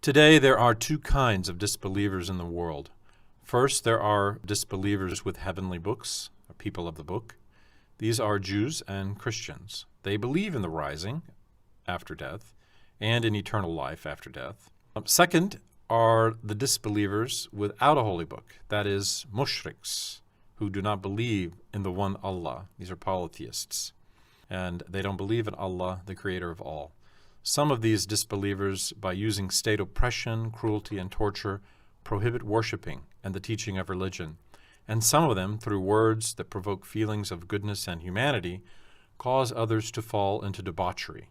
Today, there are two kinds of disbelievers in the world. First, there are disbelievers with heavenly books, or people of the book. These are Jews and Christians. They believe in the rising after death and in eternal life after death. Second are the disbelievers without a holy book, that is, mushriks, who do not believe in the one Allah. These are polytheists, and they don't believe in Allah, the creator of all. Some of these disbelievers, by using state oppression, cruelty, and torture, prohibit worshiping and the teaching of religion. And some of them, through words that provoke feelings of goodness and humanity, cause others to fall into debauchery.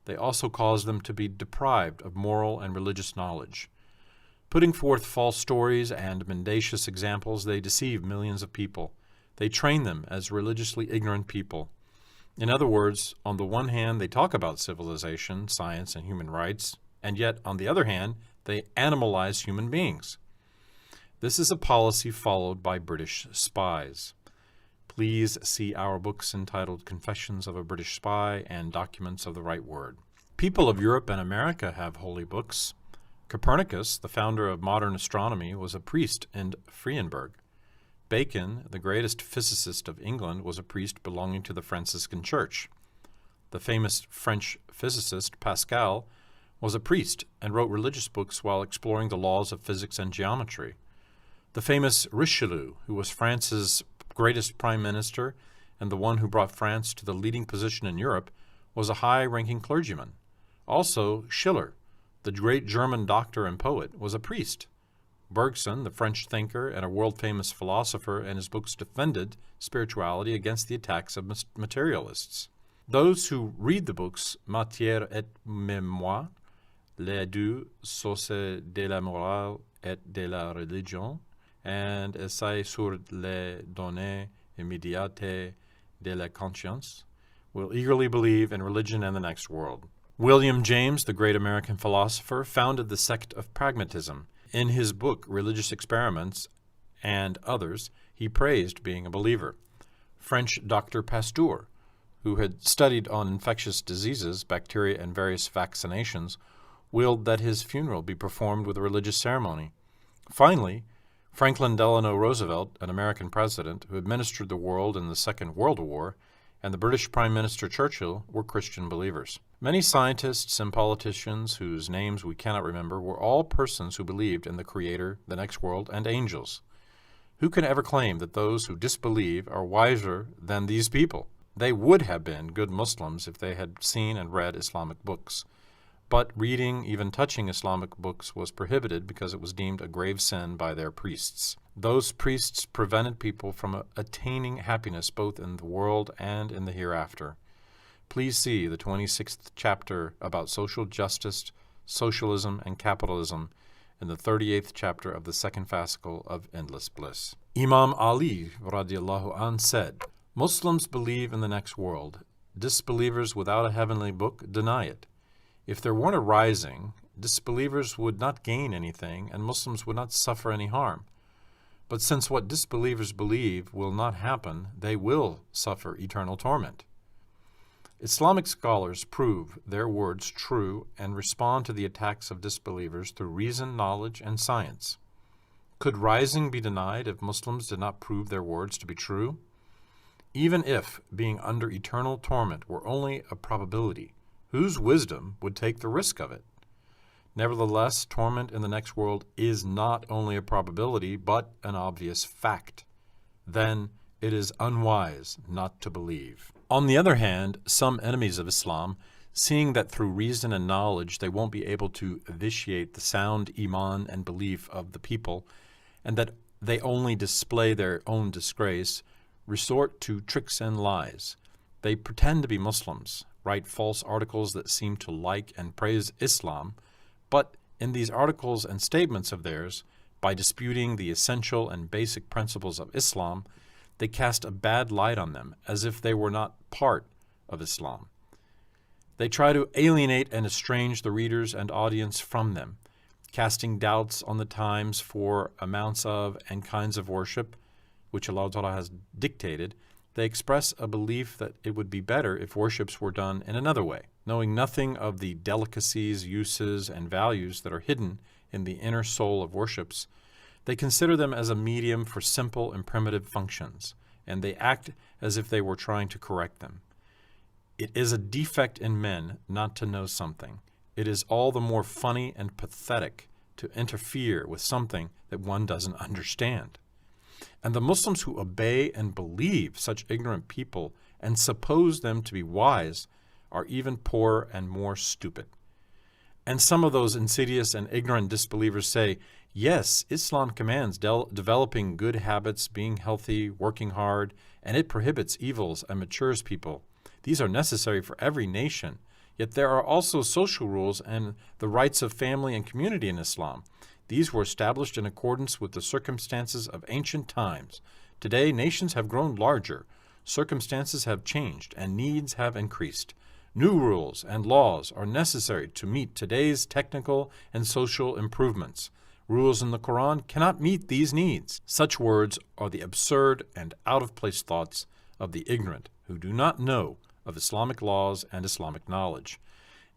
They also cause them to be deprived of moral and religious knowledge. Putting forth false stories and mendacious examples, they deceive millions of people. They train them as religiously ignorant people. In other words, on the one hand, they talk about civilization, science, and human rights, and yet, on the other hand, they animalize human beings. This is a policy followed by British spies. Please see our books entitled Confessions of a British Spy and Documents of the Right Word. People of Europe and America have holy books. Copernicus, the founder of modern astronomy, was a priest in Frierenberg. Bacon, the greatest physicist of England, was a priest belonging to the Franciscan Church. The famous French physicist Pascal was a priest and wrote religious books while exploring the laws of physics and geometry. The famous Richelieu, who was France's greatest prime minister and the one who brought France to the leading position in Europe, was a high-ranking clergyman. Also, Schiller, the great German doctor and poet, was a priest. Bergson, the French thinker and a world-famous philosopher, in his books defended spirituality against the attacks of materialists. Those who read the books Matière et Mémoire, les deux sources de la morale et de la religion, and Essai sur les données immédiates de la conscience, will eagerly believe in religion and the next world. William James, the great American philosopher, founded the sect of pragmatism. In his book, Religious Experiments and others, he praised being a believer. French Dr. Pasteur, who had studied on infectious diseases, bacteria, and various vaccinations, willed that his funeral be performed with a religious ceremony. Finally, Franklin Delano Roosevelt, an American president who administered the world in the Second World War, and the British Prime Minister Churchill were Christian believers. Many scientists and politicians whose names we cannot remember were all persons who believed in the Creator, the next world, and angels. Who can ever claim that those who disbelieve are wiser than these people? They would have been good Muslims if they had seen and read Islamic books. But reading, even touching Islamic books, was prohibited because it was deemed a grave sin by their priests. Those priests prevented people from attaining happiness both in the world and in the hereafter. Please see the 26th chapter about social justice, socialism, and capitalism in the 38th chapter of the second fascicle of Endless Bliss. Imam Ali radiallahu anh said, "Muslims believe in the next world. Disbelievers without a heavenly book deny it. If there weren't a rising, disbelievers would not gain anything and Muslims would not suffer any harm. But since what disbelievers believe will not happen, they will suffer eternal torment." Islamic scholars prove their words true and respond to the attacks of disbelievers through reason, knowledge, and science. Could rising be denied if Muslims did not prove their words to be true? Even if being under eternal torment were only a probability, whose wisdom would take the risk of it? Nevertheless, torment in the next world is not only a probability, but an obvious fact. Then it is unwise not to believe. On the other hand, some enemies of Islam, seeing that through reason and knowledge they won't be able to vitiate the sound iman and belief of the people, and that they only display their own disgrace, resort to tricks and lies. They pretend to be Muslims, write false articles that seem to like and praise Islam, but in these articles and statements of theirs, by disputing the essential and basic principles of Islam, they cast a bad light on them, as if they were not part of Islam. They try to alienate and estrange the readers and audience from them, casting doubts on the times for amounts of and kinds of worship, which Allah Ta'ala has dictated. They express a belief that it would be better if worships were done in another way. knowing nothing of the delicacies, uses, and values that are hidden in the inner soul of worships, they consider them as a medium for simple and primitive functions, and they act as if they were trying to correct them. It is a defect in men not to know something. It is all the more funny and pathetic to interfere with something that one doesn't understand. And the Muslims who obey and believe such ignorant people and suppose them to be wise are even poorer and more stupid. And some of those insidious and ignorant disbelievers say, yes, Islam commands developing good habits, being healthy, working hard, and it prohibits evils and matures people. These are necessary for every nation. Yet there are also social rules and the rights of family and community in Islam. These were established in accordance with the circumstances of ancient times. Today, nations have grown larger, circumstances have changed, and needs have increased. New rules and laws are necessary to meet today's technical and social improvements. Rules in the Quran cannot meet these needs. Such words are the absurd and out-of-place thoughts of the ignorant who do not know of Islamic laws and Islamic knowledge.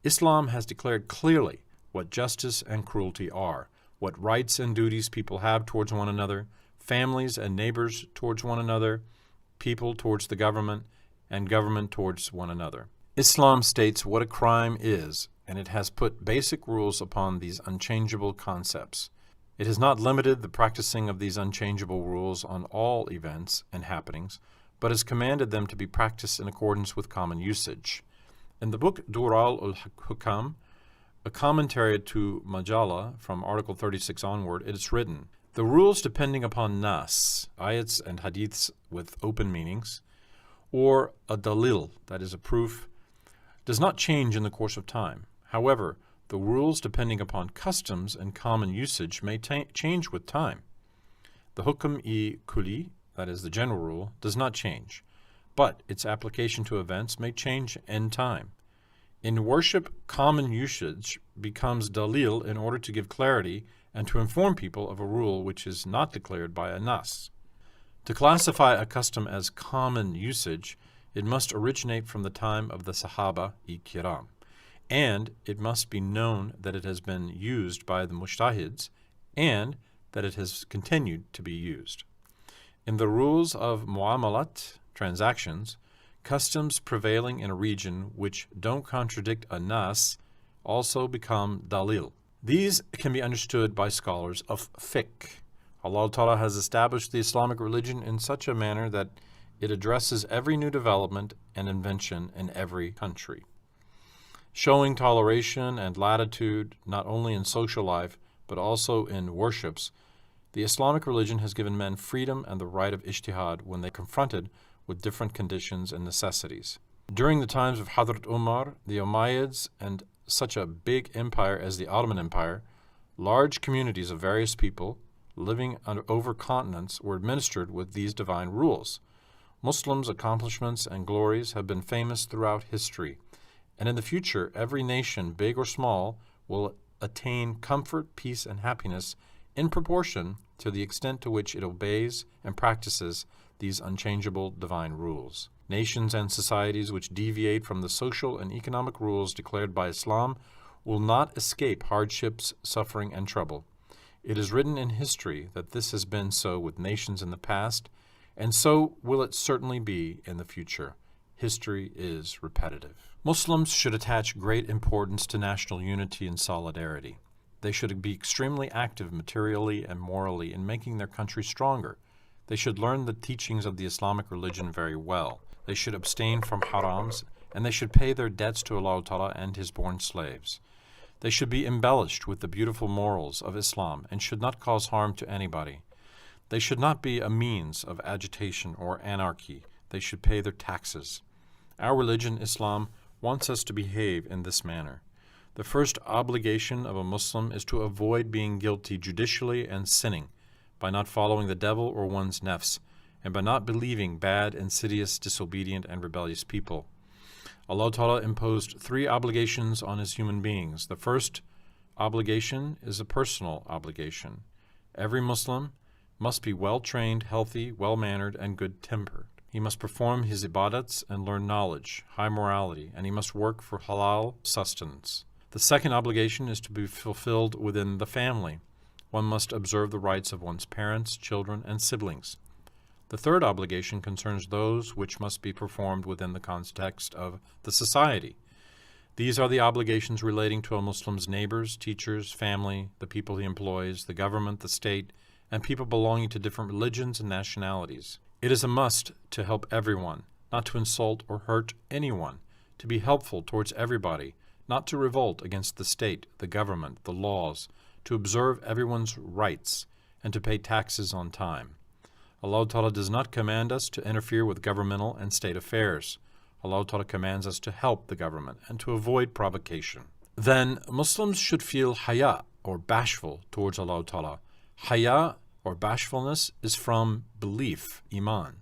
Islam has declared clearly what justice and cruelty are, what rights and duties people have towards one another, families and neighbors towards one another, people towards the government, and government towards one another. Islam states what a crime is, and it has put basic rules upon these unchangeable concepts. It has not limited the practicing of these unchangeable rules on all events and happenings, but has commanded them to be practiced in accordance with common usage. In the book Dural ul-Hukam, a commentary to Majalla from Article 36 onward, it is written, the rules depending upon nas, ayats and hadiths with open meanings, or a dalil, that is a proof, does not change in the course of time. However, the rules depending upon customs and common usage may change with time. The hukm-i-kulli, that is the general rule, does not change, but its application to events may change in time. In worship, common usage becomes dalil in order to give clarity and to inform people of a rule which is not declared by a nas. To classify a custom as common usage, it must originate from the time of the Sahaba-i-Kiram, and it must be known that it has been used by the mujtahids and that it has continued to be used. In the rules of muamalat, transactions, customs prevailing in a region which don't contradict a nas also become dalil. These can be understood by scholars of fiqh. Allah Ta'ala has established the Islamic religion in such a manner that it addresses every new development and invention in every country, showing toleration and latitude not only in social life but also in worships. The Islamic religion has given men freedom and the right of ijtihad when they are confronted with different conditions and necessities. During the times of Hazrat Umar, the Umayyads, and such a big empire as the Ottoman Empire, large communities of various people living over continents were administered with these divine rules. Muslims' accomplishments and glories have been famous throughout history, and in the future, every nation, big or small, will attain comfort, peace, and happiness in proportion to the extent to which it obeys and practices these unchangeable divine rules. Nations and societies which deviate from the social and economic rules declared by Islam will not escape hardships, suffering, and trouble. It is written in history that this has been so with nations in the past, and so will it certainly be in the future. History is repetitive. Muslims should attach great importance to national unity and solidarity. They should be extremely active materially and morally in making their country stronger. They should learn the teachings of the Islamic religion very well. They should abstain from harams, and they should pay their debts to Allah Ta'ala and His born slaves. They should be embellished with the beautiful morals of Islam and should not cause harm to anybody. They should not be a means of agitation or anarchy. They should pay their taxes. Our religion, Islam, wants us to behave in this manner. The first obligation of a Muslim is to avoid being guilty judicially and sinning by not following the devil or one's nafs, and by not believing bad, insidious, disobedient, and rebellious people. Allah Ta'ala imposed 3 obligations on His human beings. The first obligation is a personal obligation. Every Muslim must be well-trained, healthy, well-mannered, and good-tempered. He must perform his ibadats and learn knowledge, high morality, and he must work for halal sustenance. The second obligation is to be fulfilled within the family. One must observe the rights of one's parents, children, and siblings. The third obligation concerns those which must be performed within the context of the society. These are the obligations relating to a Muslim's neighbors, teachers, family, the people he employs, the government, the state, and people belonging to different religions and nationalities. It is a must to help everyone, not to insult or hurt anyone, to be helpful towards everybody, not to revolt against the state, the government, the laws, to observe everyone's rights, and to pay taxes on time. Allah Ta'ala does not command us to interfere with governmental and state affairs. Allah Ta'ala commands us to help the government and to avoid provocation. Then Muslims should feel haya, or bashful, towards Allah Ta'ala. Haya, or bashfulness, is from belief, iman.